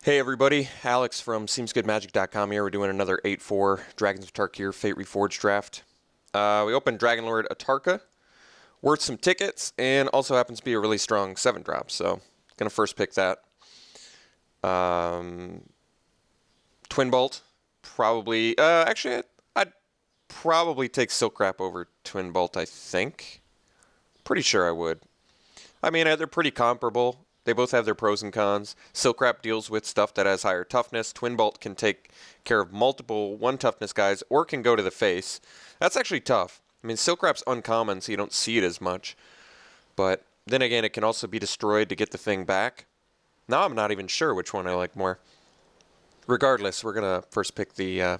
Hey everybody, Alex from SeemsGoodMagic.com here. We're doing another 8-4 Dragons of Tarkir Fate Reforged draft. We opened Dragon Lord Atarka, worth some tickets, and also happens to be a really strong 7-drop, so gonna first pick that. Twin Bolt, probably, actually I'd probably take Silk Wrap over Twin Bolt, I think. Pretty sure I would. I mean, they're pretty comparable. They both have their pros and cons. Silk Wrap deals with stuff that has higher toughness. Twin Bolt can take care of multiple 1 toughness guys or can go to the face. That's actually tough. I mean, Silk Wrap's uncommon, so you don't see it as much. But then again, it can also be destroyed to get the thing back. Now I'm not even sure which one I like more. Regardless, we're going to first pick the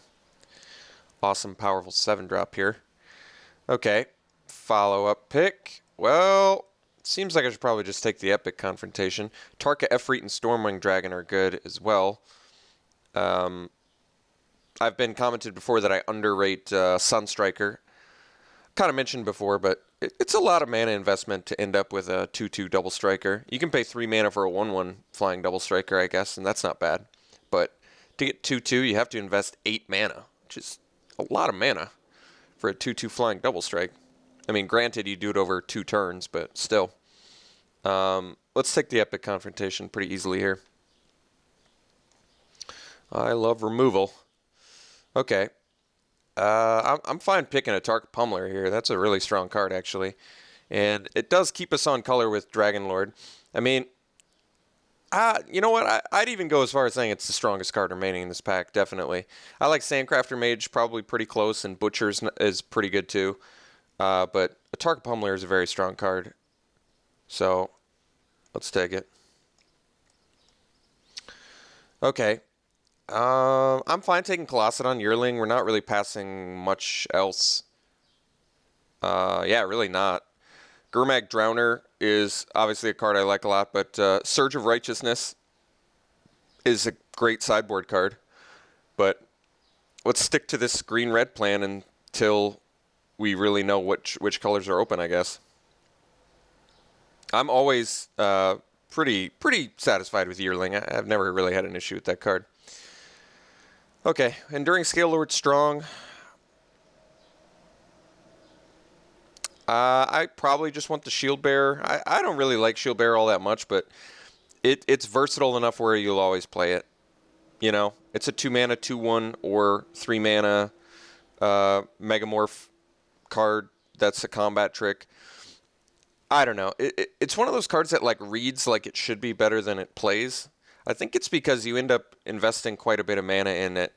awesome, powerful 7-drop here. Okay, follow-up pick. Well, seems like I should probably just take the Epic Confrontation. Tarka, Efreet, and Stormwing Dragon are good as well. I've been commented before that I underrate Sunstriker. Kind of mentioned before, but it's a lot of mana investment to end up with a 2/2 double striker. You can pay 3 mana for a 1/1 flying double striker, I guess, and that's not bad. But to get 2/2, you have to invest 8 mana, which is a lot of mana for a 2/2 flying double strike. I mean, granted, you do it over 2 turns, but still. Let's take the Epic Confrontation pretty easily here. I love removal. Okay. I'm fine picking a Tark Pummeler here. That's a really strong card, actually. And it does keep us on color with Dragon Lord. I mean, you know what? I'd even go as far as saying it's the strongest card remaining in this pack, definitely. I like Sandcrafter Mage, probably pretty close, and Butcher's is pretty good too. But a Tark Pummeler is a very strong card. So, let's take it. Okay. I'm fine taking Colossadon Yearling. We're not really passing much else. Yeah, really not. Gurmag Drowner is obviously a card I like a lot, but Surge of Righteousness is a great sideboard card. But let's stick to this green-red plan until we really know which colors are open, I guess. I'm always pretty satisfied with Yearling. I've never really had an issue with that card. Okay, Enduring Scale Lord Strong. I probably just want the Shield Bearer. I don't really like Shield Bearer all that much, but it's versatile enough where you'll always play it. You know, it's a 2-mana, 2/1, or 3-mana Megamorph card that's a combat trick. I don't know. It's one of those cards that like reads like it should be better than it plays. I think it's because you end up investing quite a bit of mana in it,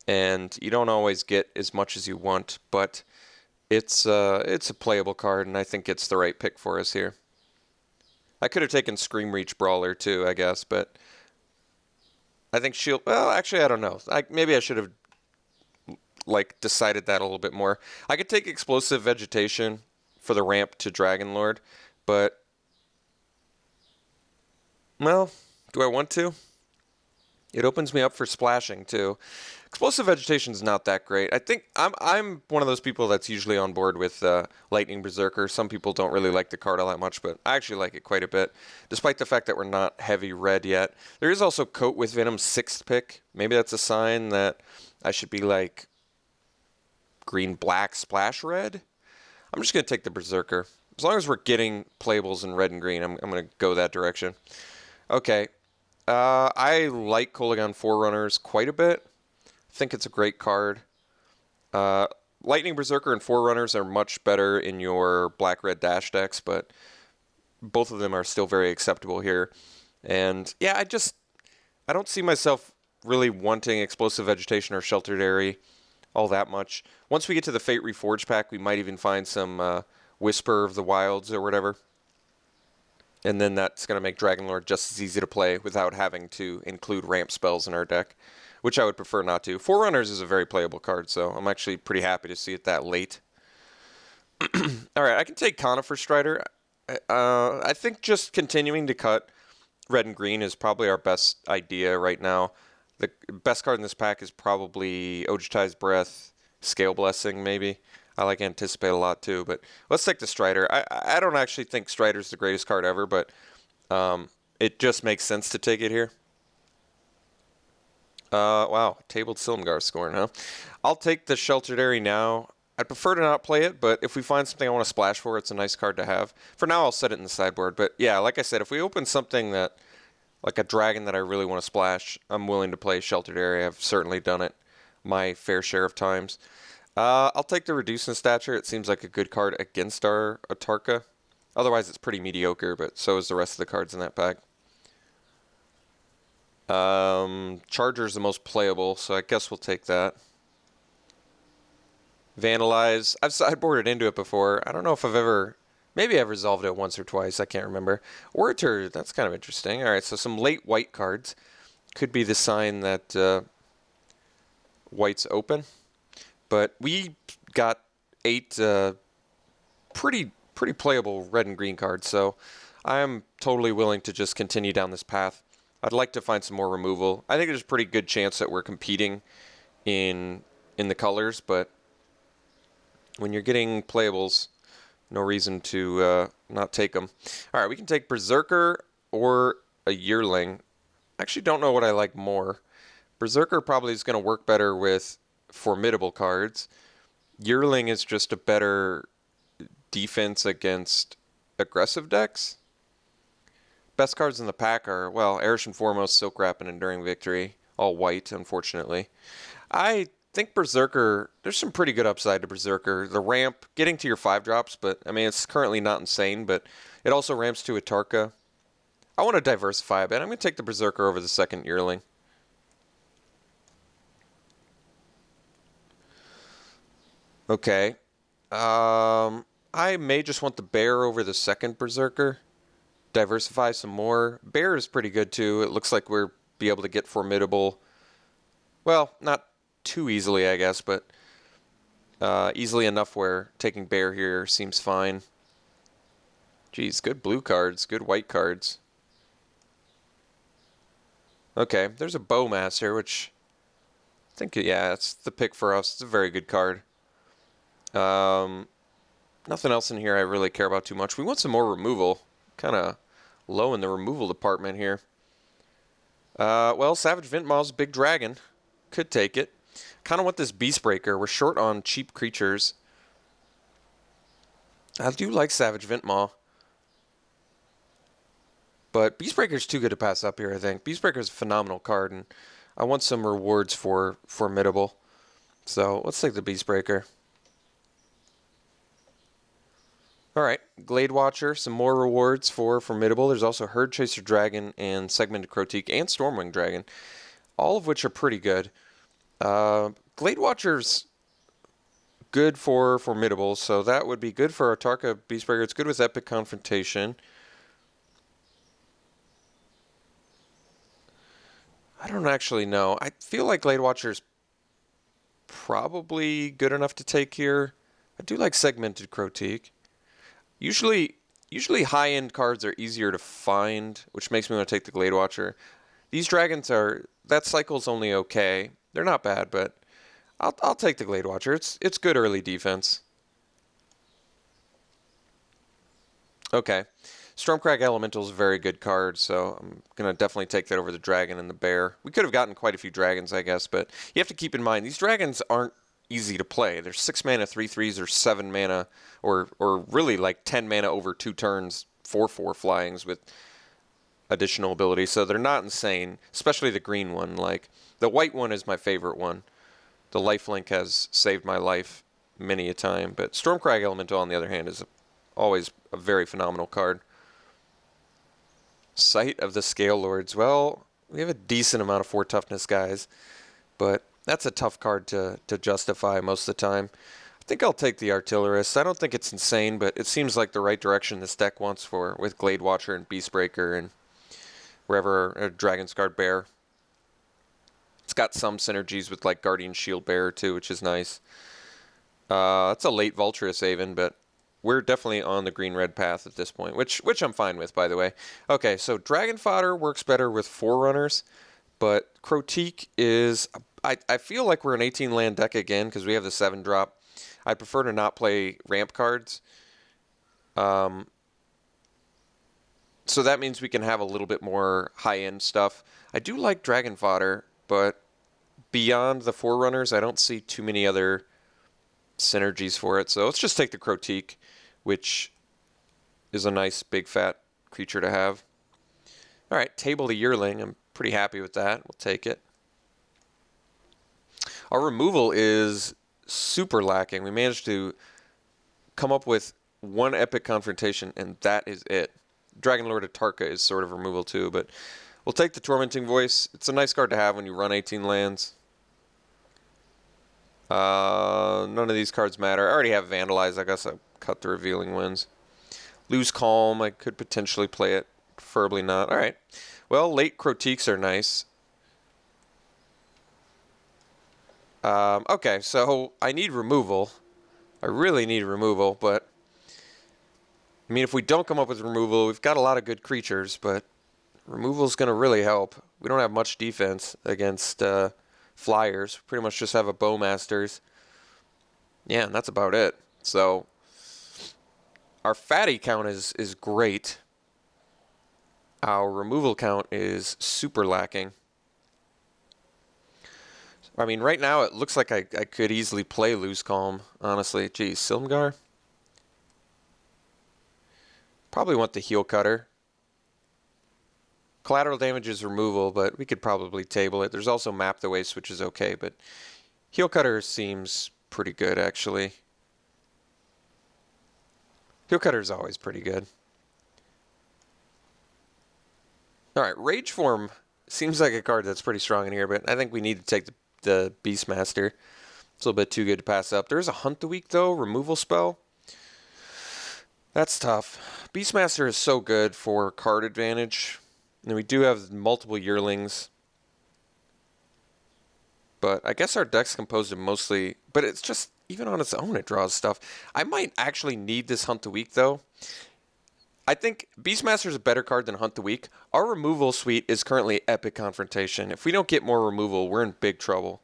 and you don't always get as much as you want. But it's a playable card, and I think it's the right pick for us here. I could have taken Scream Reach Brawler too, I guess, but I think Shield. Well, actually, I don't know. Maybe I should have like decided that a little bit more. I could take Explosive Vegetation for the ramp to Dragon Lord, but well, do I want to? It opens me up for splashing too. Explosive Vegetation is not that great. I think I'm one of those people that's usually on board with Lightning Berserker. Some people don't really like the card all that much, but I actually like it quite a bit, despite the fact that we're not heavy red yet. There is also Coat with Venom's 6th pick. Maybe that's a sign that I should be like green-black splash red. I'm just going to take the Berserker. As long as we're getting playables in red and green, I'm going to go that direction. Okay. I like Kolaghan Forerunners quite a bit. I think it's a great card. Lightning Berserker and Forerunners are much better in your black-red dash decks, but both of them are still very acceptable here. And yeah, I don't see myself really wanting Explosive Vegetation or Sheltered Area all that much. Once we get to the Fate Reforged pack, we might even find some Whisper of the Wilds or whatever. And then that's going to make Dragon Lord just as easy to play without having to include ramp spells in our deck, which I would prefer not to. Forerunners is a very playable card, so I'm actually pretty happy to see it that late. Alright, I can take Conifer Strider. I think just continuing to cut red and green is probably our best idea right now. The best card in this pack is probably Ojutai's Breath, Scale Blessing, maybe. I like Anticipate a lot too, but let's take the Strider. I don't actually think Strider's the greatest card ever, but it just makes sense to take it here. Wow, tabled Silmgar scoring, huh? I'll take the Sheltered Area now. I'd prefer to not play it, but if we find something I want to splash for, it's a nice card to have. For now, I'll set it in the sideboard. But yeah, like I said, if we open something that, like a dragon that I really want to splash, I'm willing to play Sheltered Area. I've certainly done it my fair share of times. I'll take the Reduce in Stature. It seems like a good card against our Atarka. Otherwise, it's pretty mediocre, but so is the rest of the cards in that pack. Charger's the most playable, so I guess we'll take that. Vandalize. I've sideboarded into it before. I don't know if I've ever... Maybe I've resolved it once or twice. I can't remember. Orator, that's kind of interesting. All right, so some late white cards. Could be the sign that white's open. But we got 8 pretty playable red and green cards, so I am totally willing to just continue down this path. I'd like to find some more removal. I think there's a pretty good chance that we're competing in the colors, but when you're getting playables, no reason to not take them. All right, we can take Berserker or a Yearling. I actually don't know what I like more. Berserker probably is going to work better with formidable cards. Yearling is just a better defense against aggressive decks. Best cards in the pack are, well, Erish and Foremost, Silk Wrap, and Enduring Victory. All white, unfortunately. I think Berserker, there's some pretty good upside to Berserker. The ramp, getting to your 5-drops, but, I mean, it's currently not insane, but it also ramps to Atarka. I want to diversify a bit. I'm going to take the Berserker over the second Yearling. Okay. I may just want the Bear over the second Berserker. Diversify some more. Bear is pretty good too. It looks like we'll be able to get formidable. Well, not too easily, I guess, but easily enough where taking Bear here seems fine. Geez, good blue cards, good white cards. Okay, there's a Bowmaster, which I think, yeah, it's the pick for us. It's a very good card. Nothing else in here I really care about too much. We want some more removal. Kind of low in the removal department here. Well, Savage Vintmaw's Big Dragon. Could take it. Kind of want this Beastbreaker. We're short on cheap creatures. I do like Savage Vintmaw. But Beastbreaker's too good to pass up here, I think. Beastbreaker's a phenomenal card, and I want some rewards for Formidable. So let's take the Beastbreaker. Alright, Glade Watcher, some more rewards for Formidable. There's also Herd Chaser Dragon and Segmented Croteak and Stormwing Dragon, all of which are pretty good. Glade Watcher's good for Formidable, so that would be good for our Tarka Beastbreaker. It's good with Epic Confrontation. I don't actually know. I feel like Glade Watcher's probably good enough to take here. I do like Segmented Croteak. Usually high-end cards are easier to find, which makes me want to take the Glade Watcher. These dragons that cycle's only okay. They're not bad, but I'll take the Glade Watcher. It's good early defense. Okay. Stormcrag Elemental is a very good card, so I'm going to definitely take that over the dragon and the bear. We could have gotten quite a few dragons, I guess, but you have to keep in mind, these dragons aren't easy to play. They're 6 mana 3/3s or 7 mana or really like 10 mana over 2 turns 4/4 flyings with additional ability. So they're not insane, especially the green one. Like the white one is my favorite one. The lifelink has saved my life many a time, but Stormcrag Elemental on the other hand is always a very phenomenal card. Sight of the Scale Lords. Well, we have a decent amount of 4 toughness guys, but that's a tough card to justify most of the time. I think I'll take the Artillerist. I don't think it's insane, but it seems like the right direction this deck wants with Glade Watcher and Beastbreaker and wherever a Dragon's Guard Bear. It's got some synergies with like Guardian Shield Bearer too, which is nice. It's a late Vulturous Haven, but we're definitely on the green-red path at this point, which I'm fine with, by the way. Okay, so Dragon Fodder works better with Forerunners, but Croteak is... I feel like we're an 18-land deck again because we have the 7-drop. I prefer to not play ramp cards. So that means we can have a little bit more high-end stuff. I do like Dragon Fodder, but beyond the Forerunners, I don't see too many other synergies for it. So let's just take the Crotique, which is a nice big fat creature to have. All right, table the Yearling. I'm pretty happy with that. We'll take it. Our removal is super lacking. We managed to come up with one epic confrontation, and that is it. Dragon Lord of Tarkir is sort of removal too, but we'll take the Tormenting Voice. It's a nice card to have when you run 18 lands. None of these cards matter. I already have Vandalize. I guess I'll cut the Revealing Winds. Lose Calm. I could potentially play it. Preferably not. All right. Well, late Crotiques are nice. Okay, so I need removal. I really need removal, but I mean, if we don't come up with removal, we've got a lot of good creatures, but removal is going to really help. We don't have much defense against flyers. We pretty much just have a Bowmasters. Yeah, and that's about it. So our fatty count is great. Our removal count is super lacking. I mean, right now it looks like I could easily play Lose Calm, honestly. Geez, Silmgar? Probably want the Heel Cutter. Collateral damage is removal, but we could probably table it. There's also Map the Waste, which is okay, but Heel Cutter seems pretty good, actually. Heel Cutter is always pretty good. Alright, Rage Form seems like a card that's pretty strong in here, but I think we need to take the Beastmaster. It's a little bit too good to pass up. There's a Hunt the Week, though, removal spell. That's tough. Beastmaster is so good for card advantage. And we do have multiple Yearlings. But I guess our deck's composed of mostly... But it's just, even on its own, it draws stuff. I might actually need this Hunt the Week, though. I think Beastmaster is a better card than Hunt the Week. Our removal suite is currently Epic Confrontation. If we don't get more removal, we're in big trouble.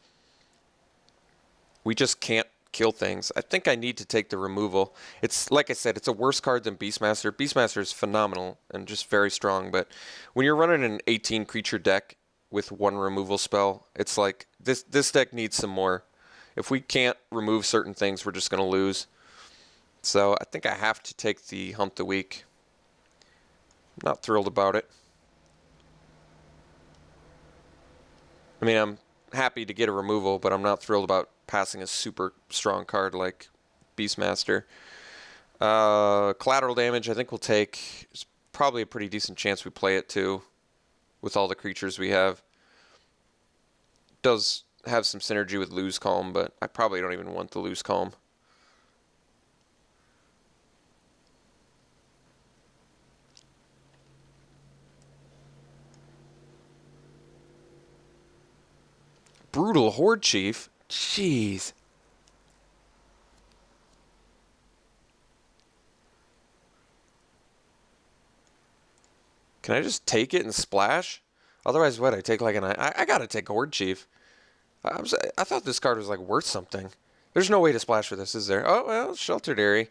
We just can't kill things. I think I need to take the removal. It's, like I said, it's a worse card than Beastmaster. Beastmaster is phenomenal and just very strong, but when you're running an 18 creature deck with one removal spell, it's like, this deck needs some more. If we can't remove certain things, we're just going to lose. So I think I have to take the Hunt the Week. Not thrilled about it. I mean, I'm happy to get a removal, but I'm not thrilled about passing a super strong card like Beastmaster. Collateral damage, I think we'll take. There's probably a pretty decent chance we play it too, with all the creatures we have. Does have some synergy with Lose Calm, but I probably don't even want the Lose Calm. Brutal Horde Chief? Jeez. Can I just take it and splash? Otherwise, what? I take like an... I gotta take Horde Chief. I thought this card was like worth something. There's no way to splash for this, is there? Oh, well, Sheltered Area.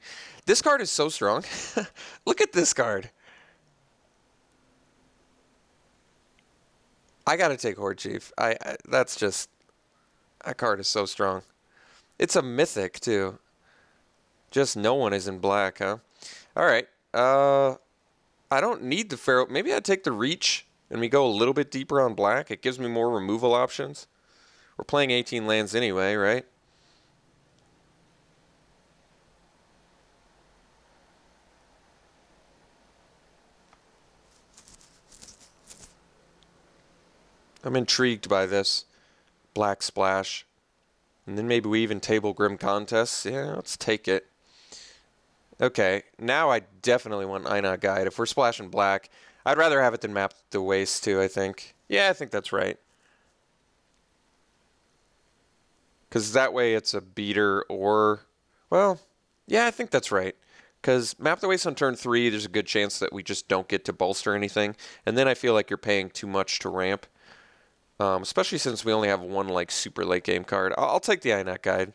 This card is so strong. Look at this card. I gotta take Horde Chief. That's just... That card is so strong. It's a mythic, too. Just no one is in black, huh? Alright. I don't need the Pharaoh. Maybe I'd take the Reach and we go a little bit deeper on black. It gives me more removal options. We're playing 18 lands anyway, right? I'm intrigued by this. Black Splash. And then maybe we even table Grim Contests. Yeah, let's take it. Okay, now I definitely want Einot Guide. If we're splashing black, I'd rather have it than Map the Waste too, I think. Yeah, I think that's right. Because that way it's a beater or... Well, yeah, I think that's right. Because Map the Waste on turn 3, there's a good chance that we just don't get to bolster anything. And then I feel like you're paying too much to ramp. Especially since we only have one like super late game card. I'll take the Einot Guide.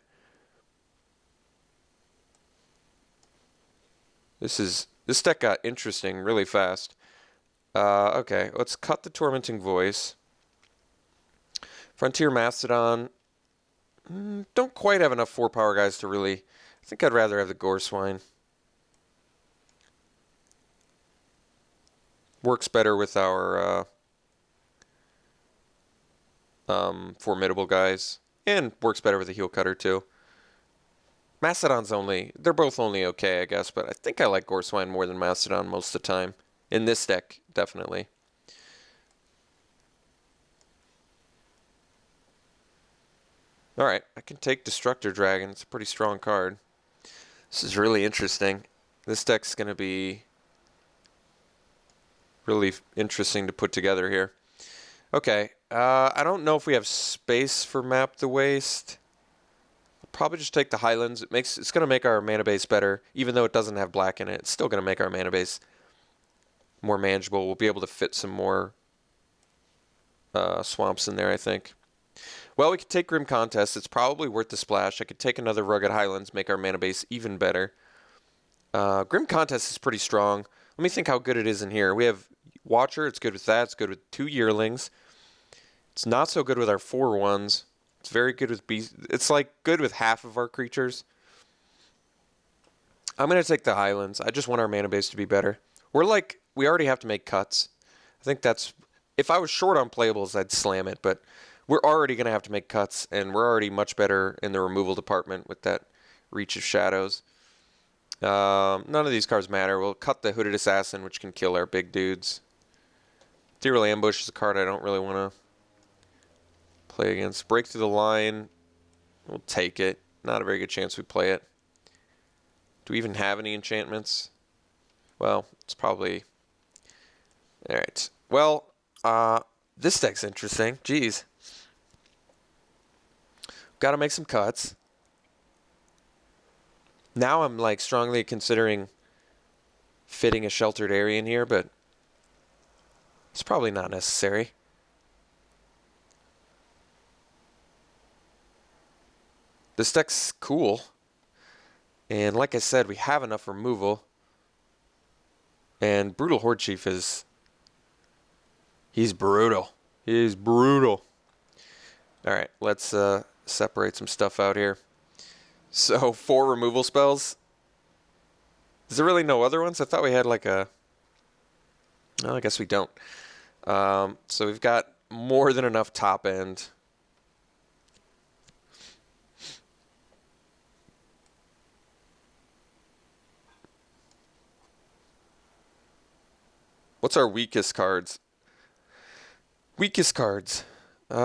This deck got interesting really fast. Okay, let's cut the Tormenting Voice. Frontier Mastodon. Don't quite have enough 4-power guys to really... I think I'd rather have the Gore Swine. Works better with our formidable guys. And works better with the Heel Cutter too. Mastodon's only... They're both only okay, I guess. But I think I like Gore Swine more than Mastodon most of the time. In this deck, definitely. Alright, I can take Destructor Dragon. It's a pretty strong card. This is really interesting. This deck's going to be really interesting to put together here. Okay, I don't know if we have space for Map the Waste. I'll probably just take the Highlands. It's going to make our mana base better. Even though it doesn't have black in it, it's still going to make our mana base more manageable. We'll be able to fit some more swamps in there, I think. Well, we could take Grim Contest. It's probably worth the splash. I could take another Rugged Highlands, make our mana base even better. Grim Contest is pretty strong. Let me think how good it is in here. We have Watcher. It's good with that. It's good with 2 Yearlings. It's not so good with our 4/1s. It's very good with beasts. It's like good with half of our creatures. I'm going to take the Highlands. I just want our mana base to be better. We already have to make cuts. I think that's... If I was short on playables, I'd slam it, but... We're already going to have to make cuts, and we're already much better in the removal department with that Reach of Shadows. None of these cards matter. We'll cut the Hooded Assassin, which can kill our big dudes. Ethereal Ambush is a card I don't really want to play against. Break Through the Line. We'll take it. Not a very good chance we play it. Do we even have any enchantments? Well, it's probably... Alright. Well, this deck's interesting. Jeez. Got to make some cuts. Now I'm like strongly considering fitting a Sheltered Area in here, but it's probably not necessary. This deck's cool. And like I said, we have enough removal. And Brutal Horde Chief is... He's brutal. He's brutal. Alright, let's separate some stuff out here. So, 4 removal spells. Is there really no other ones? I thought we had like a... Well, I guess we don't. So we've got more than enough top end. What's our weakest cards? Weakest cards. We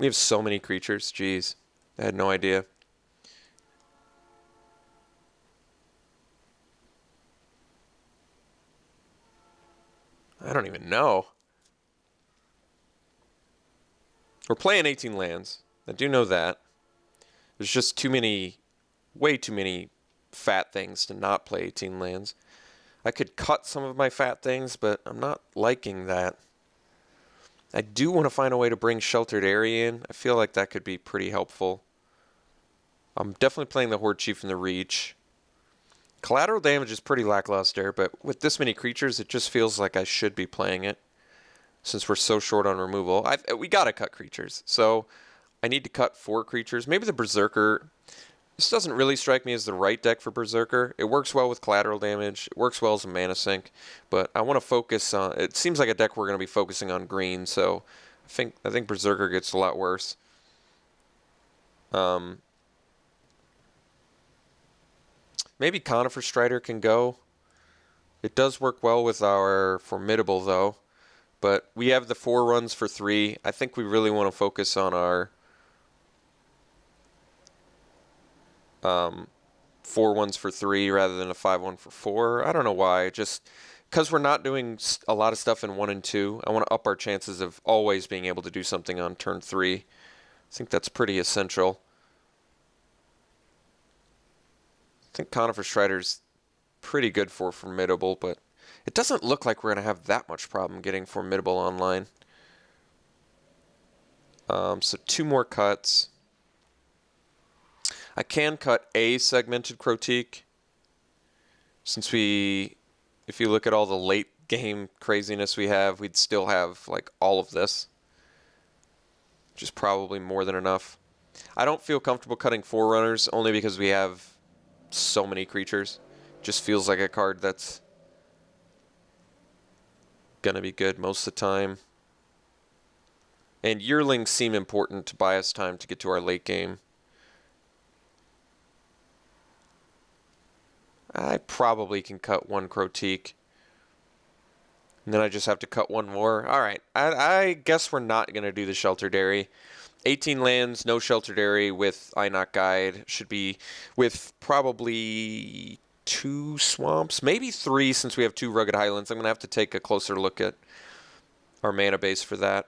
have so many creatures. Jeez. I had no idea. I don't even know. We're playing 18 lands. I do know that. There's just too many, way too many fat things to not play 18 lands. I could cut some of my fat things, but I'm not liking that. I do want to find a way to bring Sheltered Area in. I feel like that could be pretty helpful. I'm definitely playing the Horde Chief in the Reach. Collateral Damage is pretty lackluster, but with this many creatures, it just feels like I should be playing it. Since we're so short on removal. We gotta cut creatures. So I need to cut 4 creatures. Maybe the Berserker. This doesn't really strike me as the right deck for Berserker. It works well with collateral damage. It works well as a mana sink. But I want to focus on... It seems like a deck we're going to be focusing on green. So I think Berserker gets a lot worse. Maybe Conifer Strider can go. It does work well with our Formidable, though. But we have the 4 runs for 3. I think we really want to focus on our 4/1s for 3 rather than a 5/1 for 4. I don't know why. Just because we're not doing a lot of stuff in 1 and 2, I want to up our chances of always being able to do something on turn 3. I think that's pretty essential. I think Conifer Strider's pretty good for Formidable, but it doesn't look like we're going to have that much problem getting Formidable online. So 2 more cuts. I can cut a Segmented Crotique. Since if you look at all the late game craziness we have, we'd still have like all of this. which is probably more than enough. I don't feel comfortable cutting Forerunners only because we have so many creatures. Just feels like a card that's gonna be good most of the time. And Yearlings seem important to buy us time to get to our late game. I probably can cut one Crotique. And then I just have to cut one more. All right, I guess we're not going to do the Shelter Dairy. 18 lands, no Shelter Dairy with Inoc Guide. Should be with probably 2 swamps, maybe 3 since we have 2 Rugged Highlands. I'm going to have to take a closer look at our mana base for that.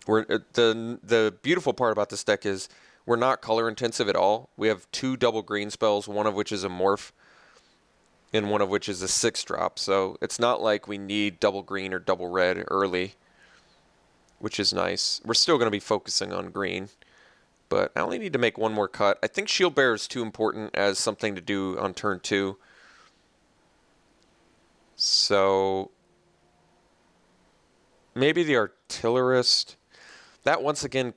The beautiful part about this deck is we're not color intensive at all. We have 2 double green spells, one of which is a morph, and one of which is a 6-drop. So it's not like we need double green or double red early, which is nice. We're still going to be focusing on green, but I only need to make one more cut. I think Shield Bearer is too important as something to do on turn 2. So maybe the Artillerist. That once again,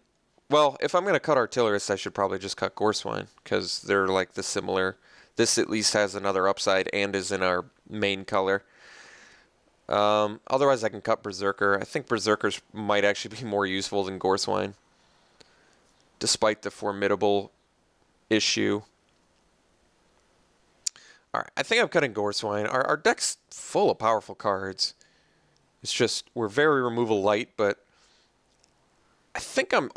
well, if I'm going to cut Artillerist, I should probably just cut Goreswine because they're like the similar. This at least has another upside and is in our main color. Otherwise, I can cut Berserker. I think Berserkers might actually be more useful than Goreswine, despite the formidable issue. All right, I think I'm cutting Goreswine. Our deck's full of powerful cards. It's just we're very removal light, but I think I'm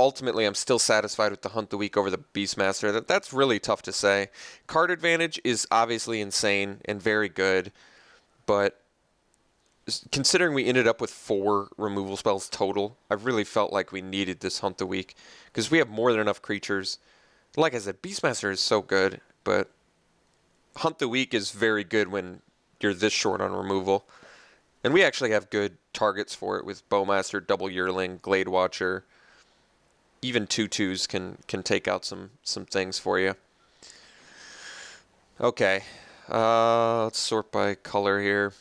still satisfied with the Hunt the Week over the Beastmaster. That's really tough to say. Card advantage is obviously insane and very good, but considering we ended up with 4 removal spells total, I really felt like we needed this Hunt the Week because we have more than enough creatures. Like I said, Beastmaster is so good, but Hunt the Week is very good when you're this short on removal. And we actually have good targets for it with Bowmaster, Double Yearling, Glade Watcher. Even 2/2s can take out some things for you. Okay, let's sort by color here.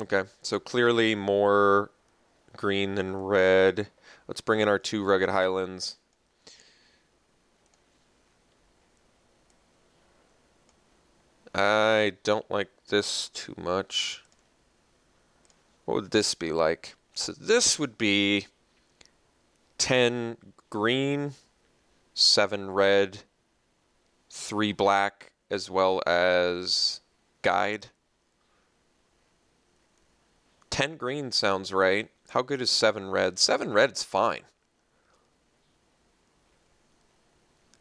Okay, so clearly more green than red. Let's bring in our 2 Rugged Highlands. I don't like this too much. What would this be like? So this would be 10 green, 7 red, 3 black, as well as guide. 10 green sounds right. How good is 7 red? 7 red is fine.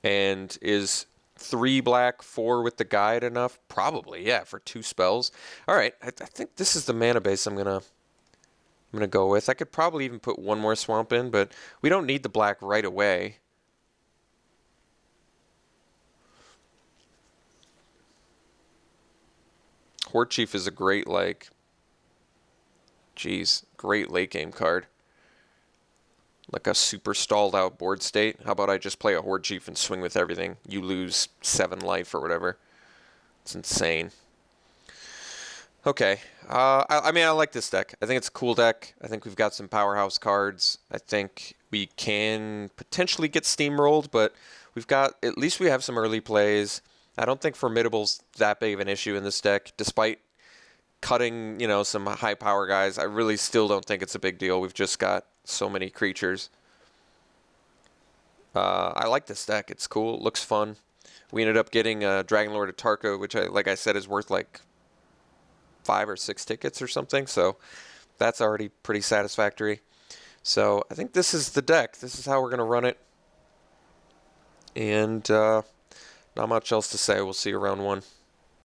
And is 3 black, 4 with the guide enough? Probably, yeah, for 2 spells. All right, I think this is the mana base I'm gonna go with. I could probably even put 1 more swamp in, but we don't need the black right away. Horde Chief is a great, great late game card. Like a super stalled out board state. How about I just play a Horde Chief and swing with everything? You lose 7 life or whatever. It's insane. Okay. I mean, I like this deck. I think it's a cool deck. I think we've got some powerhouse cards. I think we can potentially get steamrolled, but at least we have some early plays. I don't think Formidable's that big of an issue in this deck, despite cutting, some high power guys. I really still don't think it's a big deal. We've just got so many creatures. I like this deck. It's cool. It looks fun. We ended up getting Dragon Lord of Tarkir, which, like I said, is worth like 5 or 6 tickets or something. So that's already pretty satisfactory. So I think this is the deck. This is how we're going to run it. And not much else to say. We'll see you round 1.